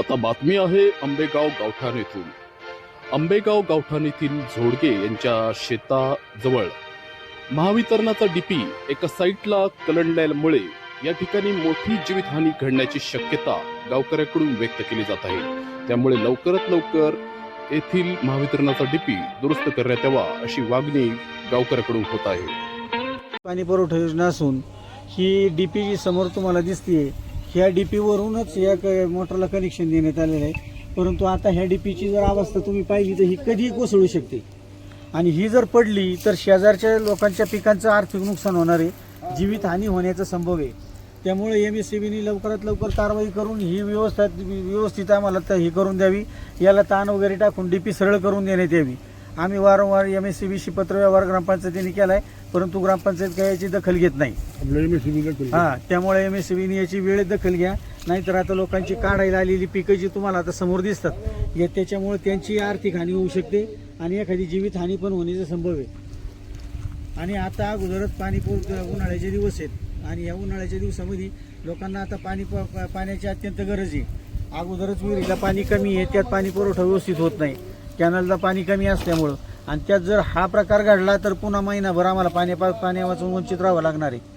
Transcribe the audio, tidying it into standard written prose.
आता बातमी आहे आंबेगाव गावठाण येथून। आंबेगाव गावठाण येथील झोडगे यांच्या शेताजवळ महावितरणाचा डीपी एका साईटला कलंडल्यामुळे या ठिकाणी मोठी जीवितहानी घडण्याची शक्यता गावकऱ्यांकडून व्यक्त केली जात आहे। त्यामुळे लवकरात लवकर येथील महावितरणाचा डीपी दुरुस्त करण्यात यावा अशी मागणी गावकऱ्यांकडून होत आहे। पाणी पुरवठा योजना असून ही डीपी जी समोर तुम्हाला दिसते ह्या डीपी वरूनच या मोटरला कनेक्शन देण्यात आलेलं आहे। परंतु आता ह्या डीपीची जर अवस्था तुम्ही पाहिली तर ही कधीही कोसळू शकते आणि ही जर पडली तर शेजारच्या लोकांच्या पिकांचं आर्थिक नुकसान होणार आहे, जीवितहानी होण्याचा संभव आहे। त्यामुळे MSCBने लवकरात लवकर कारवाई करून ही व्यवस्थित आम्हाला हे करून द्यावी, याला ताण वगैरे टाकून डीपी सरळ करून देण्यात यावी। आम्ही वारंवार MSCBशी पत्रव्यवहार ग्रामपंचायतीने केलाय, परंतु ग्रामपंचायत काही याची दखल घेत नाही। त्यामुळे MSCBने याची वेळेत दखल घ्या, नाहीतर आता लोकांची काढायला आलेली पिकं जी तुम्हाला आता समोर दिसतात या त्याच्यामुळे त्यांची आर्थिक हानी होऊ शकते आणि एखादी जीवितहानी पण होण्याचा संभव आहे। आणि आता अगोदरच उन्हाळ्याचे दिवस आहेत आणि या उन्हाळ्याच्या दिवसामध्ये लोकांना आता पाण्याची अत्यंत गरज आहे। अगोदरच विहिरीला पाणी कमी आहे, त्यात पाणी पुरवठा व्यवस्थित होत नाही, कॅनलला पाणी कमी असल्यामुळं, आणि त्यात जर हा प्रकार घडला तर पुन्हा महिनाभर आम्हाला पाण्या वाचून वंचित राहावं लागणार आहे।